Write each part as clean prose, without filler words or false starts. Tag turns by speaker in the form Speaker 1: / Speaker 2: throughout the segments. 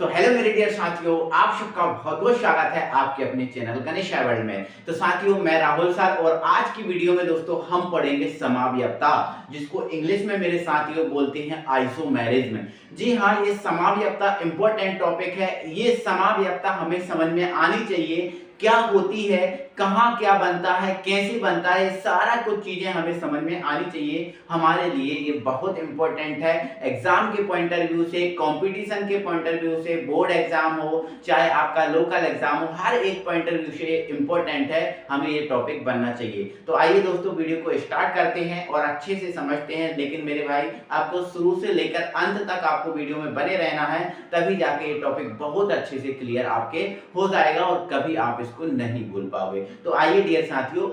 Speaker 1: तो हेलो मेरे डियर साथियों, आप सबका बहुत बहुत स्वागत है आपके अपने चैनल गणेश वर्ल्ड में। तो साथियों, मैं राहुल सर और आज की वीडियो में दोस्तों हम पढ़ेंगे समाव्ययता, जिसको इंग्लिश में मेरे साथियों बोलते हैं आइसोमेरिज्म। जी हाँ, ये समाव्ययता इंपॉर्टेंट टॉपिक है। ये समाव्ययता हमें समझ में आनी चाहिए, क्या होती है, कहाँ क्या बनता है, कैसे बनता है, सारा कुछ चीजें हमें समझ में आनी चाहिए। हमारे लिए ये बहुत इंपॉर्टेंट है, एग्जाम के पॉइंट ऑफ व्यू से, कंपटीशन के पॉइंट ऑफ व्यू से, बोर्ड एग्जाम हो चाहे आपका लोकल एग्जाम हो, हर एक पॉइंट ऑफ व्यू से इंपॉर्टेंट है, हमें ये टॉपिक बनना चाहिए। तो आइए दोस्तों, वीडियो को स्टार्ट करते हैं और अच्छे से समझते हैं। लेकिन मेरे भाई, आपको शुरू से लेकर अंत तक आपको वीडियो में बने रहना है, तभी जाके ये टॉपिक बहुत अच्छे से क्लियर आपके हो जाएगा और कभी आप इसको नहीं भूल पाओगे। तो आइए डियर साथियों,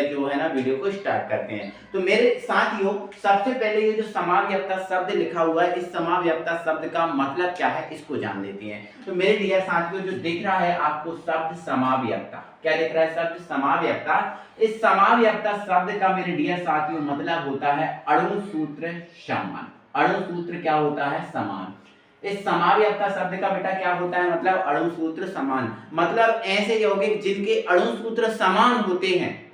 Speaker 1: जो है ना, वीडियो को स्टार्ट करते हैं। तो मेरे साथियों, सबसे पहले ये जो समाव्ययता शब्द लिखा हुआ है, इस समाव्ययता शब्द का मतलब क्या है इसको जान लेते हैं। तो मेरे डियर साथियों, जो दिख रहा है आपको शब्द समाव्ययता, क्या दिख रहा है? शब्द समाव्ययता। इस समाव्ययता शब्द का मेरे डियर साथियों मतलब होता है अणु सूत्र समान। अणु सूत्र क्या होता है? समान। इस समाव्ययता शब्द का बेटा क्या होता है? मतलब अणु सूत्र समान, मतलब ऐसे यौगिक जिनके अणु सूत्र समान होते हैं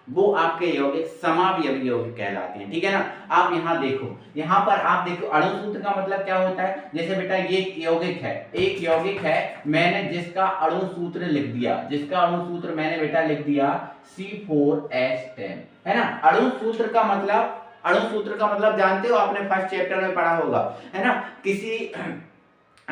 Speaker 1: वो आपके यौगिक समावयवी यौगिक कहलाते हैं। ठीक है ना? आप यहाँ देखो, यहाँ पर आप देखो अणु सूत्र का मतलब क्या होता है। जैसे बेटा ये यौगिक है, एक यौगिक है, मैंने जिसका अणु सूत्र लिख दिया, जिसका अणु सूत्र मैंने बेटा लिख दिया C4H10, है ना? अणु सूत्र का मतलब, अणु सूत्र का मतलब जानते हो, आपने फर्स्ट चैप्टर में पढ़ा होगा, है ना?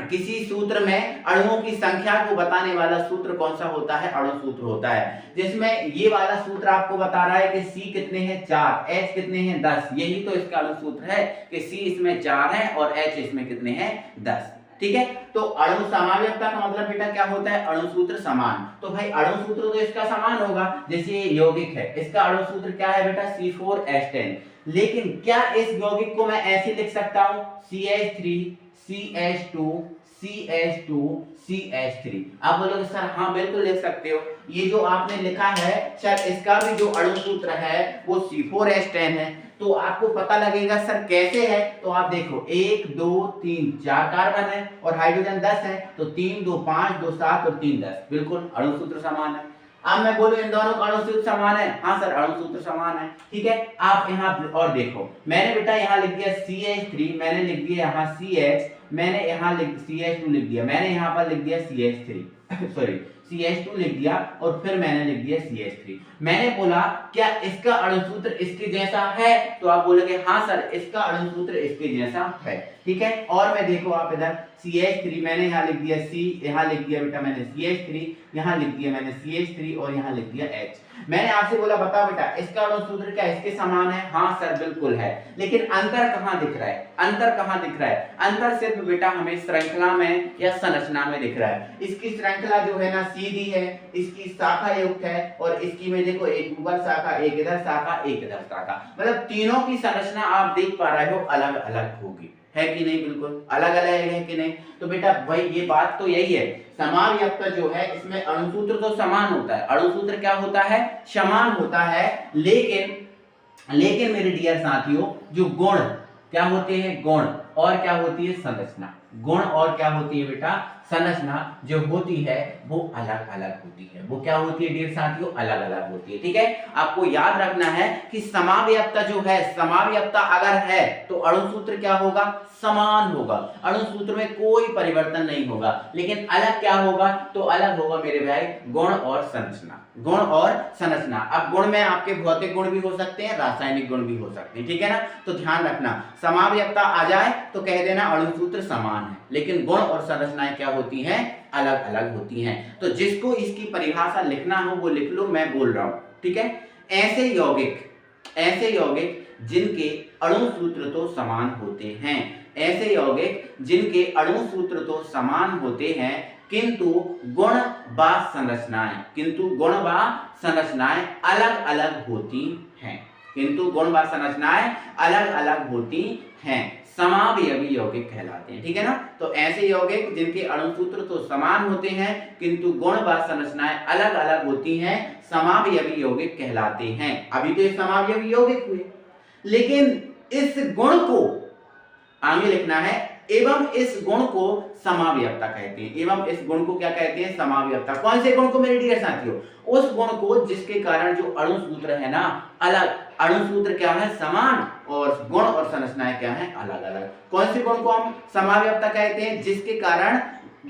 Speaker 1: किसी सूत्र में अणुओं की संख्या को बताने वाला सूत्र कौन सा होता है? अणु सूत्र होता है। जिसमें ये वाला सूत्र आपको बता रहा है कि C कितने हैं? 4, H कितने हैं? 10। यही तो इसका अणु सूत्र है कि C इसमें 4 है और H इसमें कितने हैं? 10। ठीक है? तो अणु समाव्ययता का मतलब बेटा क्या होता है? अणु सूत्र समान। तो भाई अणु सूत्र तो इसका समान होगा। जैसे ये यौगिक है, इसका अणु सूत्र क्या है बेटा? C4H10। लेकिन क्या इस यौगिक को मैं ऐसे लिख सकता हूं? CH3 CH2 CH2 CH3। आप बोलोगे सर हाँ बिल्कुल लिख सकते हो। ये जो आपने लिखा है सर, इसका भी जो अणु सूत्र है वो C4H10 है। तो आपको पता लगेगा सर कैसे है। तो आप देखो 1 2 3 4 कार्बन है और हाइड्रोजन 10 है, तो 3 2 5 2 7 और 3 10, बिल्कुल अणु सूत्र समान है। अब मैं बोलूं इन दोनों का अणु सूत्र समान है, हाँ सर अणु सूत्र समान है। ठीक है? आप यहाँ और देखो, मैंने बेटा यहाँ लिख दिया CH3, मैंने लिख दिया यहाँ CH, मैंने यहाँ CH2 लिख दिया, मैंने यहाँ पर लिख दिया CH3 सॉरी CH2 लिख दिया और फिर मैंने लिख दिया CH3। मैंने बोला क्या इसका अणु सूत्र इसके जैसा है? तो आप बोलोगे हाँ सर इसका अणु सूत्र इसके जैसा है। ठीक है? और मैं देखो आप इधर CH3 मैंने यहाँ लिख दिया C, यहाँ लिख दिया बेटा मैंने CH3, यहाँ लिख दिया मैंने CH3 और यहाँ लिख दिया H। मैंने आपसे बोला बताओ बेटा इसका अणु सूत्र क्या इसके समान है? हाँ सर बिल्कुल है। लेकिन अंतर कहाँ दिख रहा है? अंतर कहाँ दिख रहा है? अंतर सिर्फ बेटा हमें श्रृंखला में या संरचना में दिख रहा है। इसकी श्रृंखला जो है ना सीधी है, इसकी शाखा युक्त है, और इसकी में देखो एक ऊपर शाखा, एक इधर शाखा, एक इधर शाखा, मतलब तीनों की संरचना आप देख पा रहे हो अलग अलग होगी, है कि नहीं? बिल्कुल अलग अलग है कि नहीं? तो बेटा भाई ये बात तो यही है, समाव्ययता जो है इसमें अणु सूत्र तो समान होता है। अणु सूत्र क्या होता है? समान होता है। लेकिन मेरे डियर साथियों, जो गुण क्या होते हैं? गुण और क्या होती है? संरचना। गुण और क्या होती है बेटा? संरचना जो होती है वो अलग अलग होती है। वो क्या होती है डियर साथियों? अलग अलग होती है। ठीक है? आपको याद रखना है कि समाव्ययता जो है, समाव्ययता अगर है तो अणु सूत्र क्या होगा? समान होगा। अणु सूत्र में कोई परिवर्तन नहीं होगा। लेकिन अलग क्या होगा? तो अलग होगा मेरे भाई गुण और संरचना। गुण और संरचना। अब गुण में आपके भौतिक गुण भी हो सकते हैं, रासायनिक गुण भी हो सकते हैं। ठीक है ना? तो ध्यान रखना, समाव्ययता आ जाए तो कह देना अणु सूत्र समान है, लेकिन गुण और संरचनाएं क्या होती हैं? अलग अलग होती हैं। तो जिसको इसकी परिभाषा लिखना हो वो लिख लो, मैं बोल रहा हूं। ठीक है? ऐसे यौगिक जिनके अणु सूत्र तो समान होते हैं, ऐसे यौगिक जिनके अणु सूत्र तो समान होते हैं किंतु गुण व संरचनाएं अलग अलग होती हैं, किंतु गुण व संरचनाएं अलग अलग होती हैं, समावयवी यौगिक कहलाते हैं। ठीक है ना? तो ऐसे यौगिक जिनके अणु सूत्र तो समान होते हैं किंतु गुण व संरचनाएं अलग अलग होती हैं, समावयवी यौगिक कहलाते हैं। अभी तो ये समावयवी यौगिक हुए, लेकिन इस गुण को आगे लिखना है एवं इस गुण को समावयवता कहते हैं। एवं इस गुण को क्या कहते हैं? समावयवता। कौन से गुण को मेरे डियर साथियों? उस गुण को जिसके कारण जो अणु सूत्र है ना अलग, अणु सूत्र क्या है? समान, और गुण और संरचनाएं क्या है? अलग अलग। कौन से गुण को हम समावयवता कहते हैं? जिसके कारण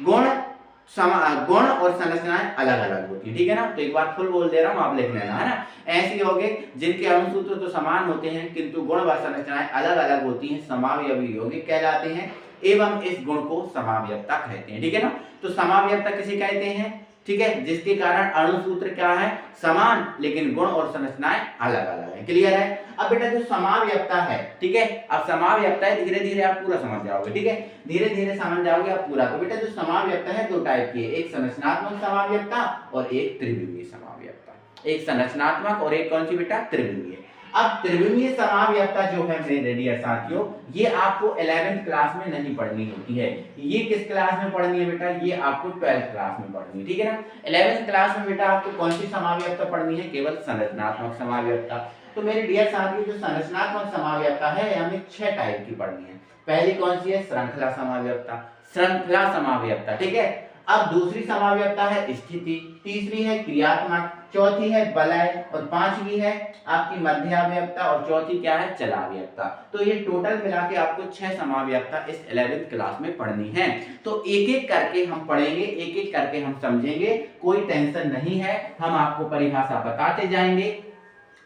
Speaker 1: गुण और संरचनाएं अलग अलग होती है। ठीक है ना? तो एक बार फुल बोल दे रहा हूं, आप लिख लेना, है ना? ऐसे यौगिक जिनके अणु सूत्र तो समान होते हैं किंतु गुण व संरचनाएं अलग अलग होती हैं समावयवी यौगिक कहलाते हैं, एवं इस गुण को समावयवता कहते हैं। ठीक है ना? तो समावयवता किसे कहते हैं? ठीक है, जिसके कारण अणु सूत्र क्या है? समान, लेकिन गुण और संरचनाएं अलग अलग है। क्लियर है? अब बेटा जो समावयवता है, ठीक है, अब समावयवता है, धीरे धीरे आप पूरा समझ जाओगे। ठीक है, धीरे धीरे समझ जाओगे आप पूरा। तो बेटा जो समावयवता है दो टाइप की है, एक संरचनात्मक समावयवता और एक त्रिविमीय समावयवता। एक संरचनात्मक और एक कौन सी बेटा? त्रिविमीय। अब त्रिविमीय समावयवता जो है मेरे डियर साथियों, ये आपको 11th क्लास में नहीं पढ़नी होती है। ये किस क्लास में पढ़नी है बेटा? ये आपको 12th क्लास में पढ़नी है। ठीक है ना? 11th क्लास में बेटा आपको कौन सी समावयवता पढ़नी है? केवल संरचनात्मक समावयवता। तो मेरे डियर साथियों जो संरचनात्मक समावयवता है हमें 6 टाइप की पढ़नी है। पहली कौन सी है? श्रृंखला समावयवता। श्रृंखला समावयवता। ठीक है, अब दूसरी समावयवता है स्थिति, तीसरी है क्रियात्मक, चौथी है बलय, और पांचवी है आपकी मध्यावयवता, और चौथी क्या है? चलावयवता। तो ये टोटल मिला के आपको 6 समावयवता इस 11th क्लास में पढ़नी है। तो एक एक करके हम पढ़ेंगे, एक एक करके हम समझेंगे, कोई टेंशन नहीं है, हम आपको परिभाषा बताते जाएंगे,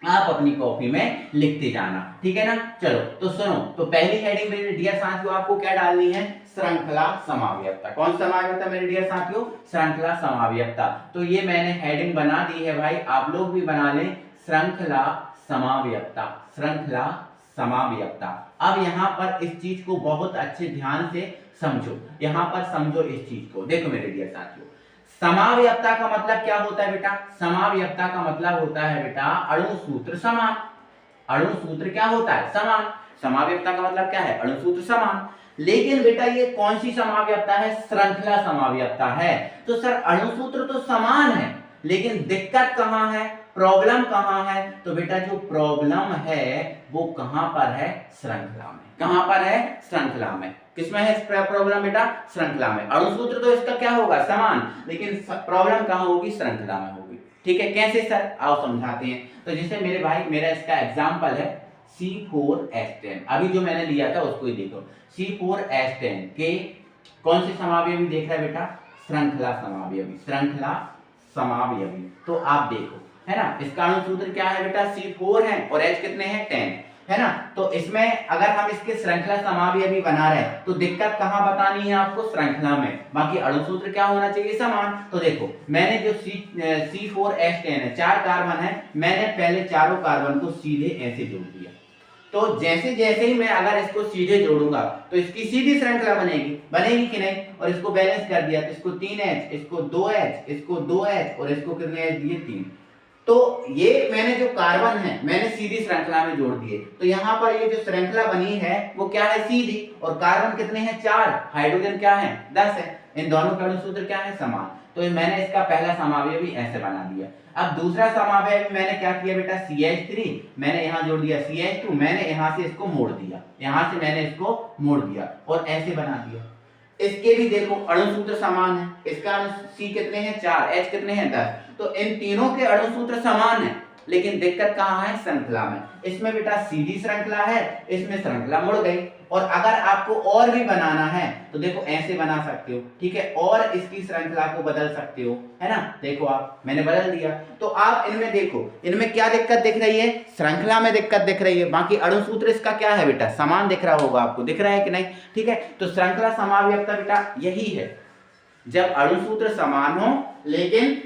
Speaker 1: आप अपनी कॉपी में लिखते जाना। ठीक है ना? चलो तो सुनो, तो पहली हेडिंग मेरे डियर साथियों आपको क्या डालनी है? श्रृंखला समावयवता। कौन समावयवता मेरे डियर साथियों? श्रृंखला समावयवता। तो ये मैंने हेडिंग बना दी है भाई, आप लोग भी बना लें, श्रृंखला समावयवता। श्रृंखला समावयवता। अब यहाँ पर इस चीज को बहुत अच्छे ध्यान से समझो, यहाँ पर समझो इस चीज को। देखो मेरे डियर साथियों, समावयवता का मतलब क्या होता है बेटा? समावयवता का मतलब होता है बेटा अणु सूत्र समान। अणु सूत्र क्या होता है? समान। समावयवता का मतलब क्या है? अणु सूत्र समान। लेकिन बेटा ये कौन सी समावयवता है? श्रृंखला समावयवता है। तो सर अणु सूत्र तो समान है, लेकिन दिक्कत कहां है? प्रॉब्लम कहां है? तो बेटा जो प्रॉब्लम है वो कहां पर है? श्रृंखला में। कहां पर है? श्रृंखला में। किसमें है प्रॉब्लम बेटा? श्रृंखला में। अणु सूत्र तो इसका क्या होगा? समान, लेकिन प्रॉब्लम कहां होगी? श्रृंखला में होगी। ठीक है, कैसे सर? आओ समझाते हैं। तो जैसे मेरे भाई, मेरा इसका एग्जांपल है C4H10। अभी जो मैंने लिया था उसको ही देखो, C4H10 के कौन सी समावयवी देख रहा है बेटा? श्रृंखला समावयवी। श्रृंखला समावयवी। तो आप देखो, है ना, इसका अणु सूत्र क्या है बेटा? C4 है और H कितने हैं? 10, है ना? तो इसमें अगर हम इसके श्रृंखला समावयवी बना रहे हैं तो दिक्कत कहां बतानी है आपको? श्रृंखला में। बाकी अणु सूत्र क्या होना चाहिए? समान। तो देखो मैंने जो C4H10 है, 4 कार्बन है, मैंने पहले चारों कार्बन को सीधे ऐसे जोड़ दिया। तो जैसे जैसे ही मैं अगर इसको सीधे जोड़ूंगा तो इसकी सीधी श्रृंखला बनेगी, बनेगी कि नहीं? और इसको बैलेंस कर दिया तो इसको 3H, इसको 2H, इसको 2H और इसको कितने H दिए? 3। तो ये मैंने जो कार्बन है मैंने सीधी श्रृंखला में जोड़ दिए। तो यहाँ पर ये जो श्रृंखला बनी है वो क्या है? सीधी। और कार्बन कितने हैं? 4। हाइड्रोजन क्या है? 10 है। इन दोनों का अणु सूत्र क्या है? समान। तो मैंने इसका पहला समावयवी ऐसे बना दिया। अब दूसरा समावयवी मैंने क्या किया बेटा? CH3, मैंने यहाँ जोड़ दिया CH2, मैंने यहाँ से इसको मोड़ दिया, यहाँ से मैंने इसको मोड़ दिया और ऐसे बना दिया। इसके भी देखो अणु सूत्र समान है, इसका C कितने हैं? 4, H कितने हैं? 10। तो इन तीनों के अणु सूत्र समान है, लेकिन दिक्कत कहां है? श्रृंखला में। इसमें बेटा सीधी श्रृंखला है, इसमें श्रृंखला मुड़ गई। और अगर आपको और भी बनाना है तो देखो ऐसे बना सकते हो। ठीक है, और इसकी श्रृंखला को बदल सकते हो, है ना? देखो आप, मैंने बदल दिया। तो आप इनमें देखो, इनमें क्या दिक्कत दिख रही है? श्रृंखला में दिक्कत दिख रही है। बाकी अणु सूत्र इसका क्या है बेटा? समान दिख रहा होगा आपको, दिख रहा है कि नहीं? ठीक है, तो श्रृंखला समावयवता बेटा यही है, जब अणु सूत्र समान हो लेकिन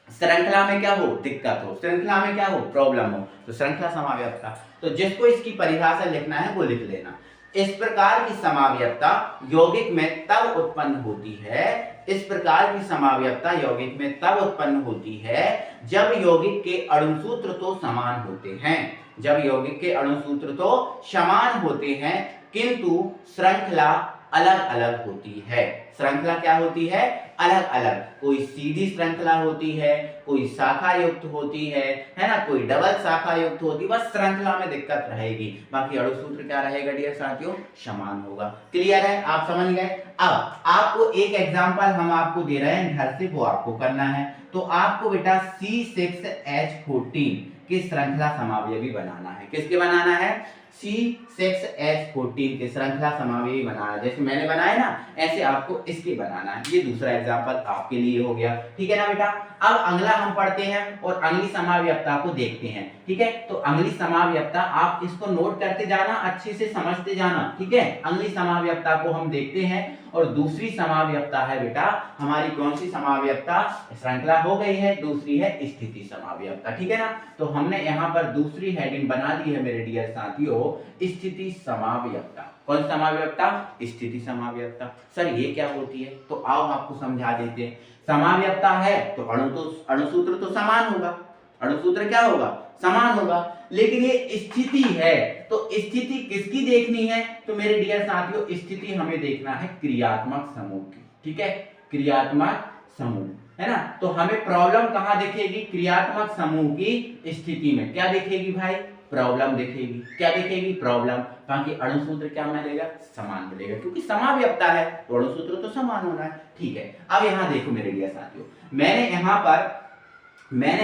Speaker 1: श्रृंखला में क्या हो? दिक्कत हो। श्रृंखला में क्या हो? प्रॉब्लम हो। तो श्रृंखला समावयवता। तो जिसको इसकी परिभाषा लिखना है वो लिख लेना। इस प्रकार की समावयवता यौगिक में तब उत्पन्न होती है, इस प्रकार की समावयवता यौगिक में तब उत्पन्न होती है जब यौगिक के अणु सूत्र तो समान होते हैं। जब यौगिक के अणु सूत्र तो समान होते हैं किंतु श्रृंखला अलग अलग होती है। श्रृंखला क्या होती है, अलग अलग, कोई सीधी श्रृंखला होती है, कोई शाखा युक्त होती है ना, कोई डबल शाखा युक्त होती है, बस श्रृंखला में दिक्कत रहेगी, बाकी अणु सूत्र क्या रहेगा डियर साथियों, समान होगा। क्लियर है, आप समझ गए। अब आपको एक एग्जांपल हम आपको दे रहे हैं घर से, वो आपको करना है। तो आपको बेटा C6H14 की श्रृंखला समावयवी बनाना है। किसके बनाना है, C6H14 के श्रृंखला समावयवी बनाना है। जैसे मैंने बनाया ना, ऐसे आपको इसके बनाना है। ये दूसरा एग्जांपल आपके लिए हो गया, ठीक है ना बेटा। अब अगला हम पढ़ते हैं और अगली समावयवता को देखते हैं, ठीक है। तो अगली समावयवता आप इसको नोट करते जाना, अच्छे से समझते जाना, ठीक है। अगली समावयवता को हम देखते हैं और दूसरी समावयवता है बेटा हमारी, कौन सी समावयवता, श्रृंखला हो गई है, दूसरी है स्थिति समावयवता, ठीक है ना। तो हमने यहाँ पर दूसरी हेडिंग बना दी है मेरे डियर साथियों, स्थिति समावयवता। कौन समावयवता, स्थिति समावयवता। सर ये क्या होती है, तो आओ आपको समझा देते हैं। समावयवता है तो अणुसूत्र तो समान होगा, अणुसूत्र क्या होगा, समान होगा। लेकिन ये स्थिति है, तो स्थिति किसकी देखनी है, तो मेरे डियर साथियों स्थिति हमें देखना है क्रियात्मक समूह की, ठीक है, क्रियात्मक समूह, है ना। तो हमें प्रॉब्लम कहां दिखेगी, क्रियात्मक समूह की स्थिति में क्या दिखेगी भाई, प्रॉब्लम दिखेगी। क्या दिखेगी, प्रॉब्लम। बाकी अणुसूत्र क्या मिलेगा, समान मिलेगा, क्योंकि समावयवता है तो अणुसूत्र तो समान होना है, ठीक है। अब यहाँ देखो मेरे डियर साथियों, मैंने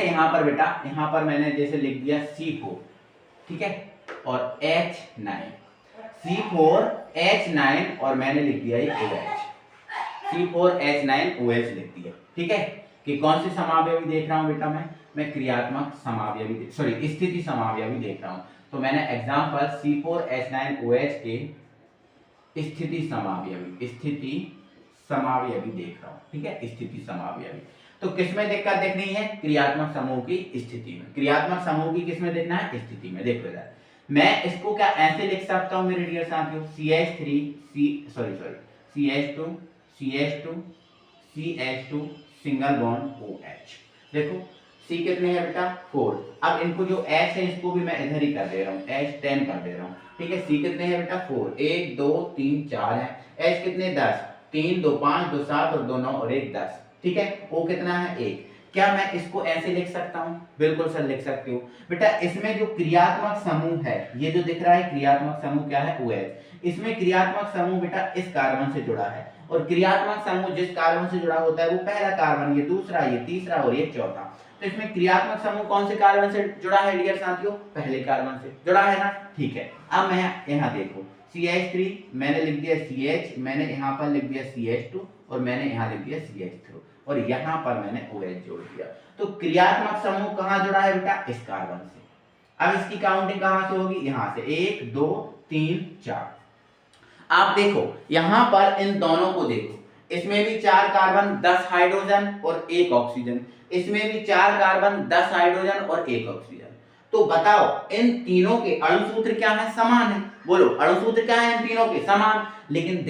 Speaker 1: यहाँ पर बेटा, यहाँ पर मैंने जैसे लिख दिया C4, ठीक है, और H9, C4H9 और मैंने लिख दिया ये OH, C4H9OH लिख दिया, ठीक है। कि कौन सी समावयवी देख रहा हूं बेटा, मैं क्रियात्मक समावयवी, सॉरी स्थिति समावयवी देख रहा हूं। तो मैंने एग्जांपल C4H9OH के स्थिति समावयवी देख रहा हूं, ठीक है, स्थिति समावयवी। तो किसमें दिक्कत देखनी है, क्रियात्मक समूह की स्थिति में। क्रियात्मक समूह की किसमें देखना है, स्थिति में। देखो इधर मैं इसको क्या ऐसे लिख सकता हूं मेरे डियर साथियों, CH2 सिंगल बॉन्ड OH। देखो C कितने हैं बेटा, 4। अब इनको जो H है इसको भी मैं इधर ही कर दे रहा हूँ, H10 कर दे रहा हूँ, ठीक है। C कितने हैं बेटा, 4, 1 2 3 4 है। H कितने, 10, 3 2 5 2 7 और 2 9 और 1 10, ठीक है। O कितना है, 1। क्या मैं इसको ऐसे लिख सकता हूँ, बिल्कुल सर लिख सकते हो बेटा। इसमें जो क्रियात्मक समूह है, ये जो दिख रहा है क्रियात्मक समूह क्या है, OH। इसमें क्रियात्मक समूह बेटा इस कार्बन से जुड़ा है, और क्रियात्मक समूह जिस कार्बन से जुड़ा होता है वो पहला कार्बन, ये दूसरा, ये तीसरा और ये चौथा। तो इसमें क्रियात्मक समूह कौन से कार्बन से जुड़ा है डियर साथियों, पहले कार्बन से जुड़ा है ना, ठीक है। अब मैं यहाँ देखो CH3 मैंने लिख दिया CH, मैंने यहाँ पर लिख दिया CH2 और मैंने यहाँ लिख दिया CH3 और यहाँ पर मैंने OH जोड़ दिया। तो क्रियात्मक समूह कहाँ जुड़ा है बेटा, इस कार्बन से। अब इसकी काउंटिंग कहाँ से होगी, यहाँ से 1 2 3 4। आप देखो यहाँ पर इन दोनों को देखो, इसमें भी 4 कार्बन 10 हाइड्रोजन और 1 ऑक्सीजन, इसमें भी 4 कार्बन 10 हाइड्रोजन और 1 ऑक्सीजन। तो बताओ इन तीनों के अणुसूत्र क्या है, समान है। बोलो अणुसूत्र क्या है इन तीनों के, समान। लेकिन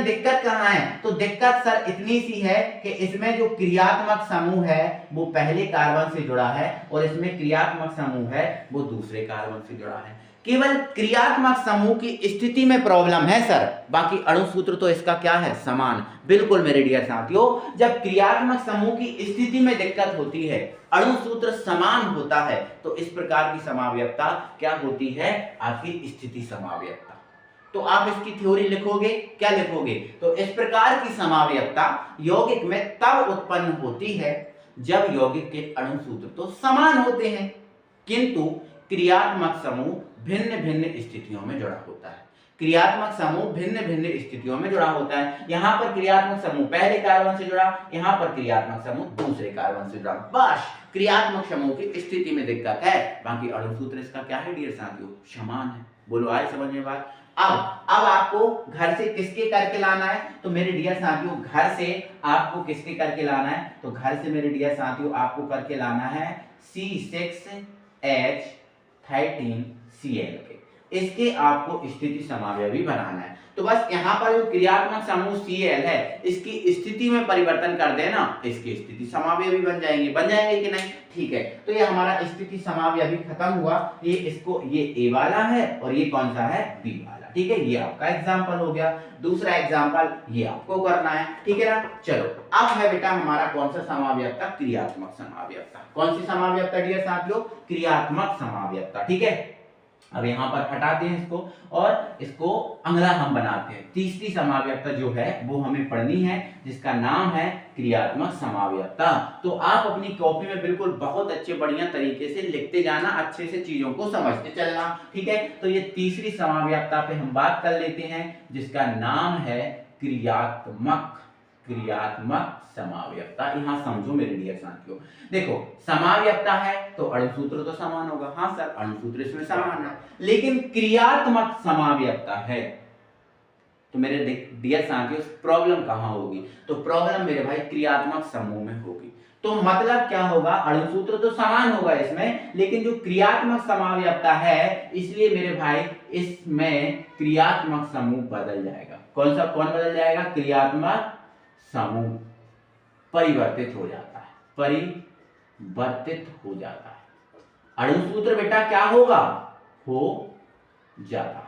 Speaker 1: दिक्कत कहाँ है, तो दिक्कत सर इतनी सी है कि इसमें जो क्रियात्मक समूह है वो पहले कार्बन से जुड़ा है और इसमें क्रियात्मक समूह है वो दूसरे कार्बन से जुड़ा है। केवल क्रियात्मक समूह की स्थिति में प्रॉब्लम है सर, बाकी अणुसूत्र तो इसका क्या है, समान। बिल्कुल मेरे डियर साथियों, जब क्रियात्मक समूह की स्थिति में दिक्कत होती है, अणुसूत्र समान होता है, तो इस प्रकार की समावयवता क्या होती है, आपकी स्थिति समावयवता। तो आप इसकी थ्योरी लिखोगे, क्या लिखोगे, तो इस प्रकार की समावयवता यौगिक में तब उत्पन्न होती है जब यौगिक के अणुसूत्र तो समान होते हैं, किंतु क्रियात्मक समूह भिन्न भिन्न स्थितियों में जुड़ा होता है। क्रियात्मक समूह भिन्न भिन्न स्थितियों में जुड़ा होता है। यहाँ पर क्रियात्मक समूह पहले कार्बन से जुड़ा, यहाँ पर क्रियात्मक समूह दूसरे कार्बन से जुड़ा। बस क्रियात्मक समूह की स्थिति में दिक्कत है, बाकी अणुसूत्र इसका क्या है डियर साथियों, समान है। बोलो आए समझ में बात। अब आपको घर से किसके करके लाना है, तो मेरे डियर साथियों घर से आपको किसके करके लाना है, तो घर से मेरे डियर साथियों आपको करके लाना है C6H13Cl के, इसके आपको स्थिति समावयवी बनाना है। तो बस यहाँ पर जो क्रियात्मक समूह Cl है इसकी स्थिति में परिवर्तन कर देना, इसकी स्थिति समावयवी बन जाएंगे कि नहीं, ठीक है। तो ये हमारा स्थिति समावयवी खत्म हुआ। ये इसको, ये A वाला है और ये कौन सा है, B वाला। बेटा, ठीक है। ये आपका एग्जाम्पल हो गया। दूसरा एग्जाम्पल ये आपको करना है, ठीक है ना। चलो अब है बेटा हमारा कौन सा समाव्यक्ता, क्रियात्मक समाव्यक्ता। कौन सी समाव्यक्ता डियर साथियों, क्रियात्मक समाव्यक्ता, ठीक है। अब यहां पर हटाते हैं इसको और इसको अगला हम बनाते हैं। तीसरी समाव्यक्ता जो है वो हमें पढ़नी है, जिसका नाम है क्रियात्मक समाव्यक्ता। तो आप अपनी कॉपी में बिल्कुल बहुत अच्छे बढ़िया तरीके से लिखते जाना, अच्छे से चीजों को समझते चलना, ठीक है। तो ये तीसरी समाव्यक्ता पे हम बात कर लेते हैं, जिसका नाम है क्रियात्मक समाव्यक्ता। यहां समझो मेरे डियर साथियों, देखो समाव्यक्ता है तो अणुसूत्र तो समान होगा, हाँ सर अणुसूत्र इसमें समान है, लेकिन क्रियात्मक समाव्यक्ता है तो मेरे डियर साथियों प्रॉब्लम कहां होगी, तो प्रॉब्लम मेरे भाई क्रियात्मक समूह में होगी। तो मतलब क्या होगा, अणुसूत्र तो समान होगा इसमें, लेकिन जो क्रियात्मक समाव्यक्ता है, इसलिए मेरे भाई इसमें क्रियात्मक समूह बदल जाएगा। कौन बदल जाएगा, क्रियात्मक समूह परिवर्तित हो जाता है, परिवर्तित हो जाता है। अणुसूत्र बेटा क्या होगा, हो जाता है।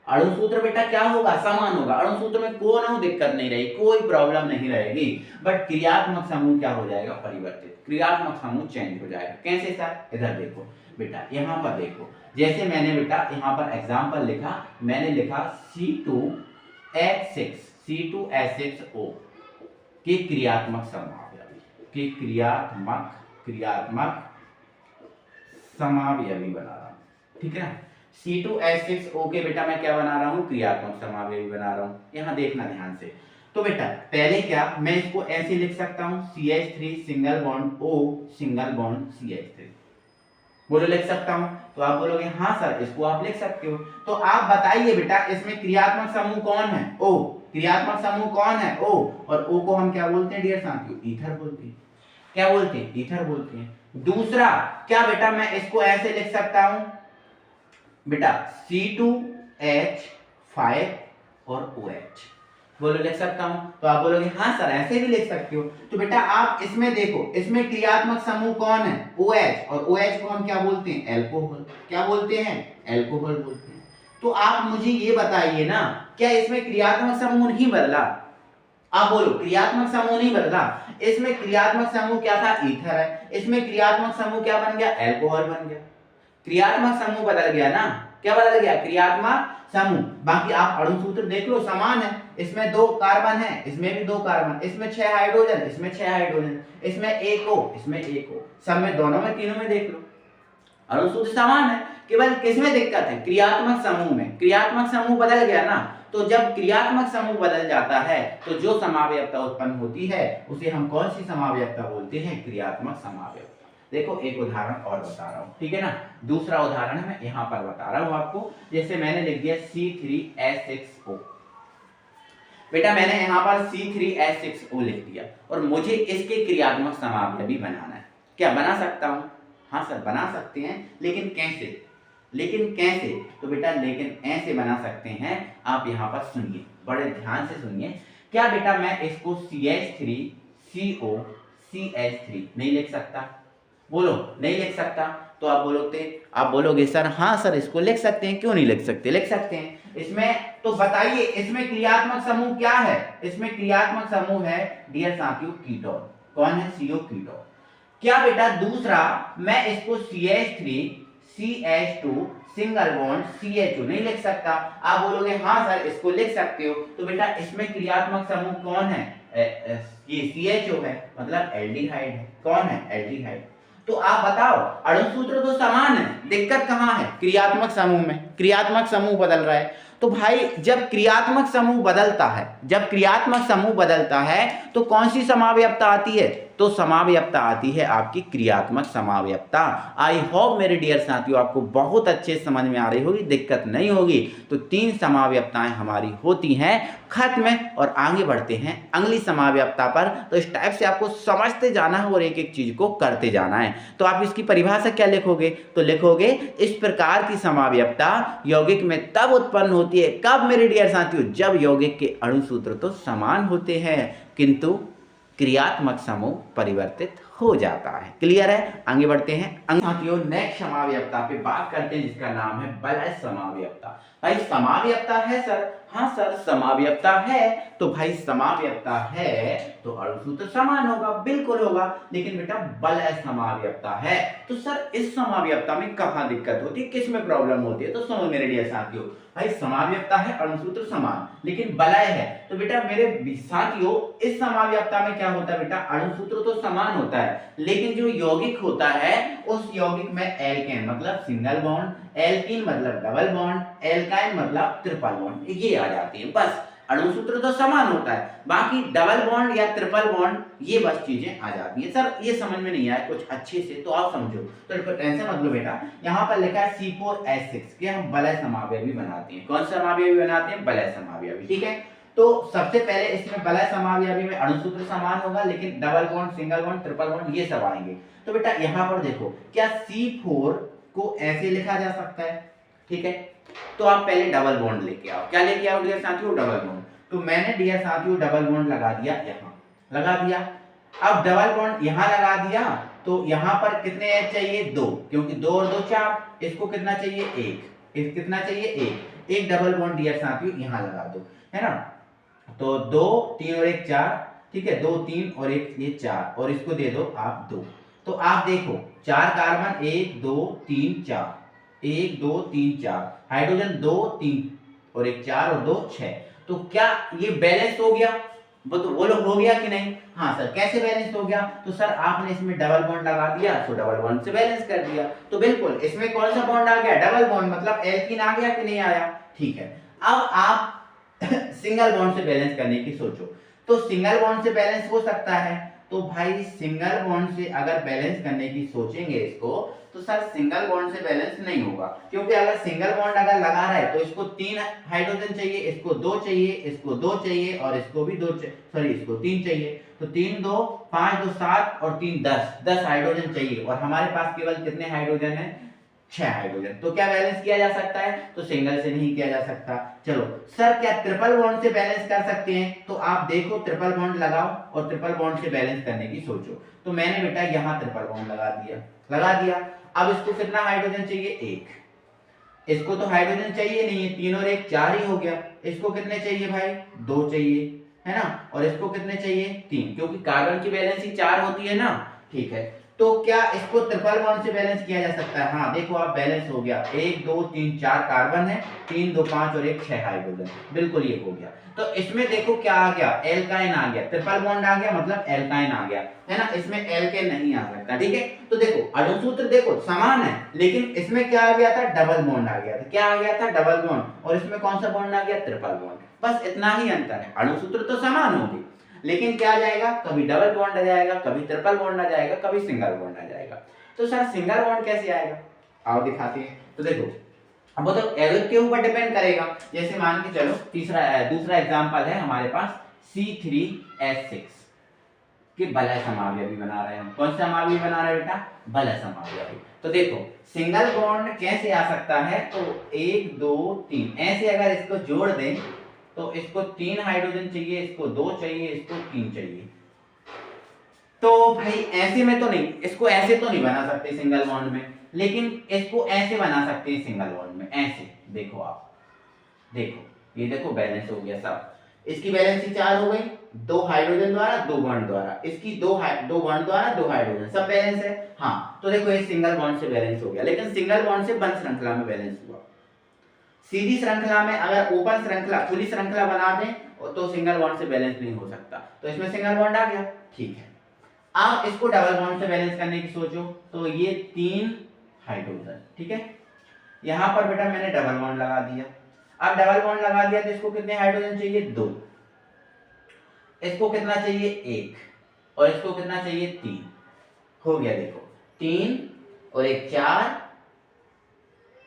Speaker 1: अणुसूत्र बेटा क्या होगा, समान होगा। अणुसूत्र में कोई दिक्कत नहीं रहेगी, कोई प्रॉब्लम नहीं रहेगी, बट क्रियात्मक समूह क्या हो जाएगा, परिवर्तित। क्रियात्मक समूह चेंज हो जाएगा। कैसे सर, इधर देखो बेटा, यहां पर देखो, जैसे मैंने बेटा यहां पर एग्जांपल लिखा, मैंने लिखा C2H6O के क्रियात्मक समावयवी, के क्रियात्मक समावयवी बना रहा हूं, ठीक है ना। C2H6O के बेटा मैं क्या बना रहा हूं, क्रियात्मक समावयवी बना रहा हूं। यहां देखना ध्यान से, तो बेटा पहले क्या मैं इसको ऐसे लिख सकता हूं, CH3 single bond O single bond CH3, बोलो लिख सकता हूं। तो आप बोलोगे हाँ सर इसको आप लिख सकते हो। तो आप बताइए बेटा इसमें क्रियात्मक समूह कौन है, O। क्रियात्मक समूह कौन है, O, और O को हम क्या बोलते हैं डियर साथियों, ईथर बोलते हैं। क्या बोलते हैं, ईथर बोलते हैं। दूसरा क्या बेटा मैं इसको ऐसे लिख सकता हूं बेटा, C2H5 और OH, बोलो लिख सकता हूं। तो आप बोलोगे हाँ सर ऐसे भी लिख सकते हो। तो बेटा आप इसमें देखो, इसमें क्रियात्मक समूह कौन है, OH, और OH को हम क्या बोलते हैं, एल्कोहल। क्या बोलते हैं, एल्कोहल बोलते हैं। तो आप मुझे ये बताइए ना, क्या इसमें क्रियात्मक समूह नहीं बदला, आप बोलो क्रियात्मक समूह नहीं बदला। इसमें क्रियात्मक समूह क्या था, ईथर है, इसमें क्रियात्मक समूह क्या बन गया, एल्कोहल बन गया। क्रियात्मक समूह बदल गया ना, क्या बदल गया, क्रियात्मक समूह। बाकी आप अणुसूत्र देख लो समान है, इसमें 2 कार्बन है, इसमें भी 2 कार्बन, इसमें 6 हाइड्रोजन, इसमें 6 हाइड्रोजन, इसमें 1 O, इसमें 1 O, सब में दोनों में तीनों में देख लो अणुसूत्र समान है। केवल किसमें दिक्कत है, क्रियात्मक समूह में। क्रियात्मक समूह बदल गया ना, तो जब क्रियात्मक समूह बदल जाता है तो जो समावयवता उत्पन्न होती है उसे हम कौन सी समावयवता बोलते हैं, क्रियात्मक समावयवता। देखो एक उदाहरण और बता रहा हूं, ठीक है ना। दूसरा उदाहरण मैं यहां पर बता रहा हूं आपको, जैसे मैंने लिख दिया C3H6O। बेटा मैंने यहां पर C3H6O लिख दिया और मुझे इसके क्रियात्मक समावयवी बनाना है। क्या बना सकता हूं, हाँ सर बना सकते हैं, लेकिन कैसे, तो बेटा लेकिन ऐसे बना सकते हैं। आप यहां पर सुनिए, बड़े ध्यान से सुनिए। क्या बेटा मैं इसको CH3CO CH3 नहीं लिख सकता, बोलो नहीं लिख सकता। तो आप बोलोगे सर हाँ सर इसको लिख सकते हैं, क्यों नहीं लिख सकते, लिख सकते हैं। इसमें तो बताइए इसमें क्रियात्मक समूह क्या है, इसमें क्रियात्मक समूह है डियर साथियों कीटोन। कौन है, CO कीटोन। क्या बेटा दूसरा मैं इसको CH3CH2 सिंगल बॉन्ड CHO नहीं लिख सकता। आप बोलोगे हाँ सर इसको लिख सकते हो। तो बेटा इसमें क्रियात्मक समूह कौन है, ये CHO है, मतलब एल्डिहाइड है। कौन है, एल्डिहाइड। तो आप बताओ अणुसूत्र तो समान है, दिक्कत कहां है, क्रियात्मक समूह में। क्रियात्मक समूह बदल रहा है। तो भाई जब क्रियात्मक समूह बदलता है, तो कौन सी समावयवता आती है, तो समावयवता आती है आपकी क्रियात्मक समावयवता। आई होप मेरे डियर साथियों आपको बहुत अच्छे समझ में आ रही होगी, दिक्कत नहीं होगी। तो 3 समावयवताएं हमारी होती हैं खत्म, और आगे बढ़ते हैं अगली समावयवता पर। तो इस टाइप से आपको समझते जाना है और एक एक चीज को करते जाना है। तो आप इसकी परिभाषा क्या लिखोगे, तो लिखोगे इस प्रकार की समावयवता यौगिक में तब उत्पन्न होती है, कब मेरे डियर साथियों, जब यौगिक के अणुसूत्र तो समान होते हैं क्रियात्मक समूह परिवर्तित हो जाता है। क्लियर है? आगे बढ़ते हैं साथियों, नेक्स्ट समावयवता पे बात करते हैं जिसका नाम है वलय समावयवता। भाई समावयवता है सर? हाँ सर समावयवता है। तो भाई समावयवता है तो अणुसूत्र समान होगा, बिल्कुल होगा। लेकिन बेटा वलय समावयवता है तो सर इस समावयवता में कहाँ दिक्कत होती है, किस में प्रॉब्लम होती है? तो सुनो मेरे डियर साथियों, भाई समावयवता है अणुसूत्र समान लेकिन वलय है, तो बेटा मेरे साथियों इस समावयवता में क्या होता है बेटा, अणुसूत्र तो समान होता है लेकिन जो यौगिक होता है उस यौगिक में एल्केन मतलब सिंगल बॉन्ड, एल्कीन मतलब डबल बॉन्ड, एल्काइन मतलब ट्रिपल बॉन्ड, ये आ जाती है। बस अणुसूत्र तो समान होता है, बाकी डबल बॉन्ड या ट्रिपल बॉन्ड ये बस चीजें आ जाती है। सर ये समझ में नहीं आया कुछ अच्छे से, तो आप समझो, तो टेंशन मत लो बेटा। यहाँ पर लिखा है C4H6 के हम वलय समावयवी बनाते हैं। कौन सा समावयवी बनाते हैं? वलय समावयवी। ठीक है, तो सबसे पहले इसमें वलय समावयवी में अणुसूत्र समान होगा लेकिन double bond, single bond, triple bond ये सब आएंगे। तो बेटा यहाँ पर देखो, क्या C4 को ऐसे लिखा जा सकता है? ठीक है, तो आप पहले डबल बॉन्ड लेके आओ। क्या लेके आओ डियर साथियों? Double bond. तो मैंने डियर साथियों डबल बॉन्ड लगा दिया, यहाँ लगा दिया। अब डबल बॉन्ड यहाँ लगा दिया तो यहाँ पर कितने एच चाहिए? 2, क्योंकि 2 और 2 4। इसको कितना चाहिए? 1। इस कितना चाहिए? 1। एक डबल बॉन्ड डियर साथियों यहाँ लगा दो, है ना। तो 2 3 और 1 4, ठीक है, 2 3 और 1 ये 4, और इसको दे दो आप 2। तो आप देखो 4 कार्बन 1 2 3 4, 1 2 3 4, हाइड्रोजन 2 3 और 1 4 और 2 6। तो क्या ये बैलेंस हो गया? वो तो वो लोग हो गया कि नहीं? हाँ सर, कैसे बैलेंस हो गया? तो सर आपने इसमें डबल बॉन्ड लगा दिया तो डबल बॉन्ड से बैलेंस कर दिया। तो बिल्कुल इसमें कौन सा बॉन्ड आ गया? डबल बॉन्ड, मतलब एल्कीन आ गया कि नहीं आया? ठीक है, अब आप सिंगल बॉन्ड से बैलेंस करने की सोचो। तो सिंगल बॉन्ड से बैलेंस हो सकता है, तो भाई सिंगल बॉन्ड से अगर बैलेंस करने की सोचेंगे इसको, तो सर सिंगल बॉन्ड से बैलेंस नहीं होगा, क्योंकि अगर सिंगल बॉन्ड अगर लगा रहा है तो इसको 3 हाइड्रोजन चाहिए, इसको 2 चाहिए, इसको 2 चाहिए और इसको भी 2 सॉरी इसको 3 चाहिए। तो 3 2 5 2 7 और 3 10 हाइड्रोजन चाहिए, और हमारे पास केवल कितने हाइड्रोजन है? 6 हाइड्रोजन। तो क्या बैलेंस किया जा सकता है? तो सिंगल से नहीं किया जा सकता। चलो सर क्या ट्रिपल बॉन्ड से बैलेंस कर सकते हैं? तो आप देखो ट्रिपल बॉन्ड लगाओ और ट्रिपल बॉन्ड से बैलेंस करने की सोचो। तो मैंने बेटा यहाँ ट्रिपल बॉन्ड लगा दिया। अब इसको कितना हाइड्रोजन चाहिए? 1। इसको तो हाइड्रोजन चाहिए नहीं है, 3 और 1 4 ही हो गया। इसको कितने चाहिए भाई? 2 चाहिए, है ना। और इसको कितने चाहिए? 3, क्योंकि कार्बन की वैलेंसी 4 होती है ना। ठीक है, तो क्या इसको ट्रिपल बॉन्ड से बैलेंस किया जा सकता है? हाँ देखो आप बैलेंस हो गया, 1 2 3 4 कार्बन है, 3 2 5 और 1 6 हाइड्रोजन, बिल्कुल ये हो गया। तो इसमें देखो क्या आ गया? एल्काइन आ गया, ट्रिपल बॉन्ड आ गया मतलब एल्काइन आ गया, है ना। इसमें एल्केन नहीं आ सकता। ठीक है, तो देखो अणुसूत्र देखो समान है लेकिन इसमें क्या आ गया था? डबल बॉन्ड आ गया था। क्या आ गया था? Double bond. और इसमें कौन सा बॉन्ड आ गया? Triple bond. बस इतना ही अंतर है, अणुसूत्र तो समान होंगे लेकिन क्या आ जाएगा? कभी डबल बॉन्ड आ जाएगा, कभी ट्रिपल बॉन्ड आ जाएगा, कभी सिंगल बॉन्ड आ जाएगा। तो सर सिंगल बॉन्ड कैसे आएगा? आओ दिखाते हैं। तो देखो अब वो तो एरोज के ऊपर डिपेंड करेगा। जैसे मान के चलो दूसरा एग्जांपल है हमारे पास C3H6 के वलय समावयवी बना रहे हैं हम। कौन सा समावयवी बना रहे हैं बेटा? वलय समावयवी। तो देखो सिंगल बॉन्ड कैसे आ सकता है? तो 1 2 3 ऐसे अगर इसको जोड़ दें तो इसको 3 हाइड्रोजन चाहिए, इसको 2 चाहिए, इसको 3 चाहिए। तो भाई ऐसे में तो नहीं, इसको ऐसे तो नहीं बना सकते सिंगल बॉन्ड में, लेकिन इसको ऐसे बना सकते हैं सिंगल बॉन्ड में, ऐसे। देखो आप देखो, ये देखो बैलेंस हो गया सब। इसकी वैलेंसी 4 हो गई, 2 हाइड्रोजन द्वारा 2 बॉन्ड द्वारा, इसकी 2 बॉन्ड द्वारा 2 हाइड्रोजन, सब बैलेंस है। हाँ तो देखो ये सिंगल बॉन्ड से बैलेंस हो गया, लेकिन सिंगल बॉन्ड से बंद श्रृंखला में बैलेंस हुआ। सीधी श्रृंखला में अगर ओपन श्रृंखला खुली श्रृंखला बना दें तो सिंगल बॉन्ड से बैलेंस नहीं हो सकता। तो इसमें सिंगल बॉन्ड आ गया, ठीक है। आप इसको डबल बॉन्ड से बैलेंस करने की सोचो, तो ये 3 हाइड्रोजन, ठीक है। यहां पर बेटा मैंने डबल बॉन्ड लगा दिया। अब डबल बॉन्ड लगा दिया तो इसको कितने हाइड्रोजन चाहिए? 2। इसको कितना चाहिए? 1। और इसको कितना चाहिए? 3। हो गया, देखो 3 और 1 4,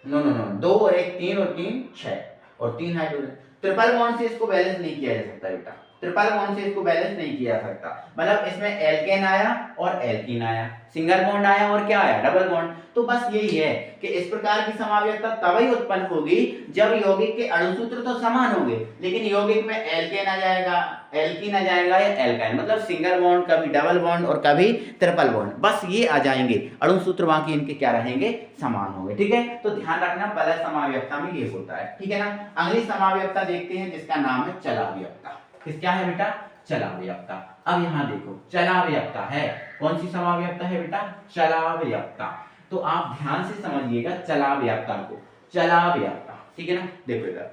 Speaker 1: नो 2 और 1 3 और 3 6 और 3 हाइड्रोजन। ट्रिपल बॉन्ड से इसको बैलेंस नहीं किया जा सकता बेटा, ट्रिपल बॉन्ड से इसको बैलेंस नहीं किया जा सकता। मतलब इसमें एल्केन आया और एल्कीन आया, सिंगल बॉन्ड आया और क्या आया, डबल बॉन्ड। तो बस यही है कि इस प्रकार की समावयवता तभी उत्पन्न होगी जब यौगिक के अणुसूत्र तो समान होंगे, लेकिन यौगिक में एल्केन आ जाएगा, एल्कीन आ जाएगा या एल्काइन, मतलब सिंगल बॉन्ड, कभी डबल बॉन्ड और कभी ट्रिपल बॉन्ड, बस ये आ जाएंगे, अणुसूत्र बाकी इनके क्या रहेंगे, समान होंगे। ठीक है, तो ध्यान रखना बल समावयवता में ये होता है। ठीक है ना। अगली समावयवता देखते हैं जिसका नाम है चलावयवता। किस क्या है बेटा, चलावयवता। अब यहाँ देखो चलावयवता है, कौन सी समावयवता है बेटा, चलावयवता। तो आप ध्यान से समझिएगा चलावयवता को, चलावयवता। ठीक है ना। देखो इधर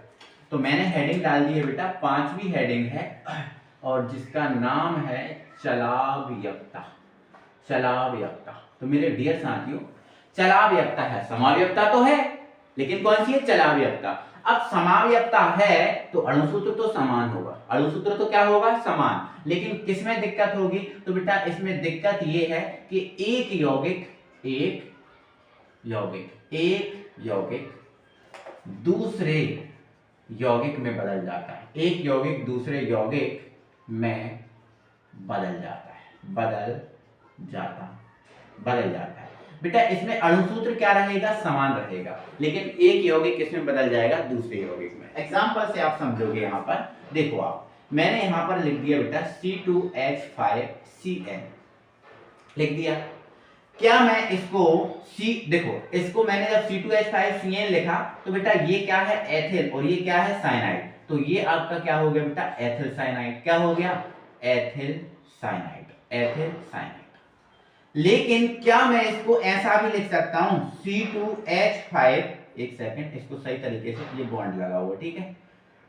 Speaker 1: तो मैंने हेडिंग डाल दी है बेटा, 5वीं हेडिंग है और जिसका नाम है चलावयवता, चलावयवता। तो मेरे डियर साथियों चलावयवता है, समावयवता तो है लेकिन कौन सी है, चलावयवता। अब समावयवता है तो अणुसूत्र तो समान होगा, अणुसूत्र तो क्या होगा, समान, लेकिन किसमें दिक्कत होगी, तो बेटा इसमें दिक्कत ये है कि एक यौगिक दूसरे यौगिक में बदल जाता है, एक यौगिक दूसरे यौगिक में बदल जाता है, बदल जाता है। बेटा इसमें अणुसूत्र क्या रहेगा, समान रहेगा, लेकिन एक यौगिक किसमें बदल जाएगा, दूसरे यौगिक में। एग्जांपल से आप समझोगे। यहाँ पर देखो आप, मैंने यहाँ पर लिख दिया बेटा C2H5Cn लिख दिया। क्या मैं इसको देखो इसको मैंने जब C2H5Cn लिखा तो बेटा ये क्या है, एथिल, और ये क्या है, साइनाइड। तो ये आपका क्या हो गया बेटा, एथिल साइनाइड। क्या हो गया, एथिल साइनाइड, एथिल साइनाइड। लेकिन क्या मैं इसको ऐसा भी लिख सकता हूं C2H5, एक सेकंड इसको सही तरीके से, ये बॉन्ड लगा हुआ, ठीक है,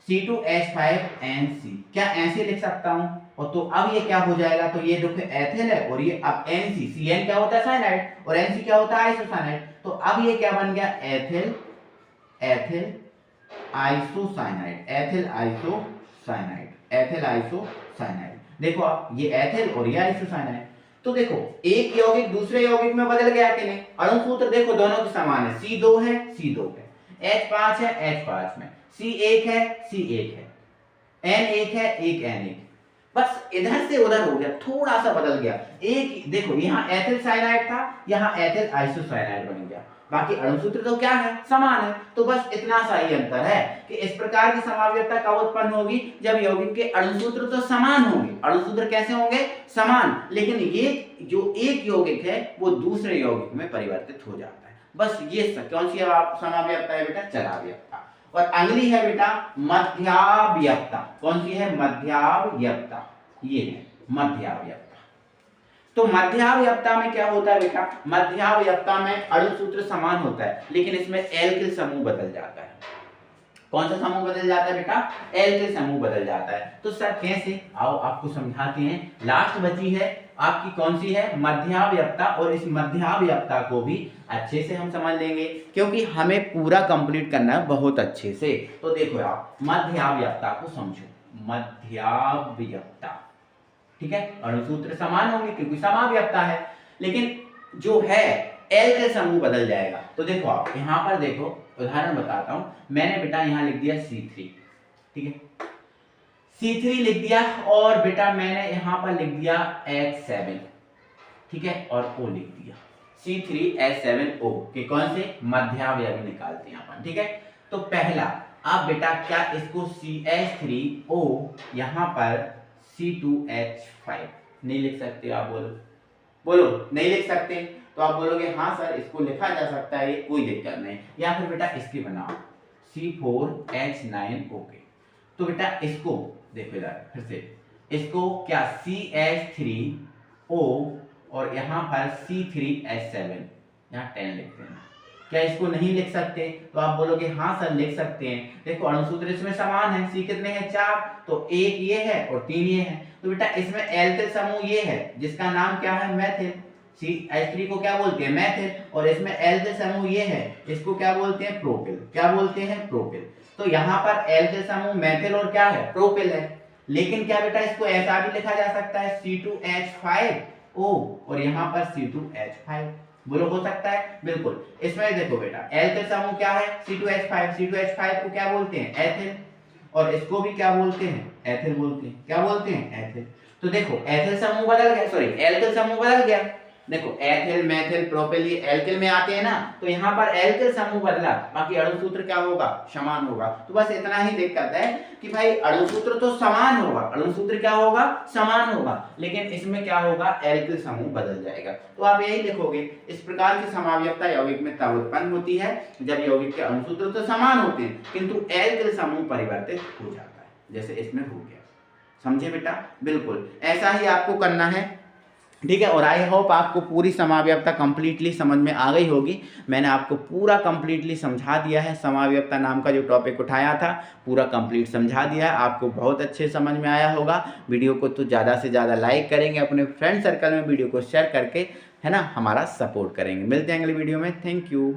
Speaker 1: C2H5NC, क्या ऐसे लिख सकता हूं। और तो अब ये क्या हो जाएगा, तो ये देखो एथिल है और ये अब NC, Cn क्या होता है, साइनाइड, और NC क्या होता है, आइसोसाइनाइड। तो अब ये क्या बन गया, ethyl isocyanide, ethyl isocyanide, ethyl isocyanide. देखो आप, ये एथिल और ये आइसोसाइनाइड। तो देखो एक यौगिक दूसरे यौगिक में बदल गया कि नहीं, अणुसूत्र देखो दोनों के समान है, C2 है, C2 है, H5 है, H5 में, C1 है, C1 है, N1 है, एक N1, बस इधर से उधर हो गया, थोड़ा सा बदल गया। एक देखो यहाँ एथिल साइनाइड था, यहाँ एथिल आइसोसाइनाइड बन गया, बाकी अणुसूत्र तो क्या है, समान है। तो बस इतना सा ही अंतर है कि इस प्रकार की समावयवता कब उत्पन्न होगी, जब यौगिक के अणुसूत्र तो समान होंगे, अणुसूत्र कैसे होंगे, समान, लेकिन ये जो एक यौगिक है वो दूसरे यौगिक में परिवर्तित हो जाता है। बस ये कौन सी समावयवता है बेटा, चलावयवता। और अगली है बेटा मध्यावयवता। कौन सी है, मध्यावयवता, ये है मध्यावयवता। तो मध्यावयवता में क्या होता है बेटा, मध्यावयवता में अणुसूत्र समान होता है लेकिन इसमें एल्किल समूह बदल जाता है। कौन सा समूह बदल जाता है बेटा, एल्किल समूह बदल जाता है। तो सर कैसे, आओ आपको समझाते हैं। लास्ट बची है आपकी कौन सी है, मध्यावयवता, और इस मध्यावयवता को भी अच्छे से हम समझ लेंगे क्योंकि हमें पूरा कंप्लीट करना है बहुत अच्छे से। तो देखो आप मध्यावयवता को समझो, मध्यावयवता, ठीक है, अणुसूत्र समान होंगे क्योंकि समावयवता है, लेकिन जो है एल्किल समूह बदल जाएगा। तो देखो आप यहाँ पर देखो, उदाहरण बताता हूं, मैंने बेटा यहाँ लिख दिया C3, ठीक है, C3 लिख दिया, और बेटा मैंने यहाँ पर लिख दिया H7, ठीक है, और O लिख दिया, C3H7O के कौन से, मध्यावयवी निकालते हैं अपन, ठीक है। तो पहला, अब बेटा क्या इसको CH3O यहाँ पर C2H5 नहीं लिख सकते, आप बोलो नहीं लिख सकते, तो आप बोलोगे हाँ सर इसको लिखा जा सकता है, कोई दिक्कत नहीं। या फिर बेटा इसकी बनाओ C4H9O के। तो बेटा इसको देखो इधर फिर से, इसको क्या CH3O और यहाँ पर C3H7, यहाँ 10 लिखते हैं, क्या इसको नहीं लिख सकते, तो आप बोलोगे हाँ सर लिख सकते हैं। देखो अणुसूत्र इसमें समान है, C कितने हैं, 4, तो एक ये है और 3 ये है। तो बेटा इसमें एल्किल समूह ये है जिसका नाम क्या है, मेथिल, CH3 को क्या बोलते हैं, मेथिल, और इसमें एल्किल समूह ये है, इसको क्या बोलते हैं, प्रोपिल, क्या बोलते हैं, प्रोपिल। तो यहाँ पर एल्किल समूह मेथिल और क्या है, प्रोपिल है। लेकिन क्या बेटा इसको ऐसा भी लिखा जा सकता है C2H5O और यहाँ पर C2H5, बोलो हो सकता है, बिल्कुल। इसमें देखो बेटा एल्किल समूह क्या है, C2H5, C2H5 को क्या बोलते हैं, एथिल, और इसको भी क्या बोलते हैं, एथिल बोलते हैं। क्या बोलते हैं, एथिल। तो देखो एथिल समूह बदल गया, सॉरी एल्किल समूह बदल गया। देखो एथिल, मेथिल, प्रोपिल ये एल्किल में आते हैं ना, तो यहाँ पर एल्किल समूह बदला, बाकी अणु सूत्र क्या होगा, समान होगा। तो बस इतना ही दिक्कत है कि भाई अणु सूत्र तो समान होगा, अणु सूत्र क्या होगा, समान होगा, लेकिन इसमें क्या होगा, एल्किल समूह बदल जाएगा। तो आप यही लिखोगे, इस प्रकार की समावयवता यौगिक में तब उत्पन्न होती है जब यौगिक के अणु सूत्र तो समान होते हैं किंतु एल्किल समूह परिवर्तित हो जाता है, जैसे इसमें हो गया। समझे बेटा, बिल्कुल ऐसा ही आपको करना है, ठीक है। और आई होप आपको पूरी समावयवता कंप्लीटली समझ में आ गई होगी। मैंने आपको पूरा कंप्लीटली समझा दिया है, समावयवता नाम का जो टॉपिक उठाया था पूरा कंप्लीट समझा दिया है, आपको बहुत अच्छे समझ में आया होगा। वीडियो को तो ज़्यादा से ज़्यादा लाइक करेंगे, अपने फ्रेंड सर्कल में वीडियो को शेयर करके, है ना, हमारा सपोर्ट करेंगे। मिलते हैं अगले वीडियो में, थैंक यू।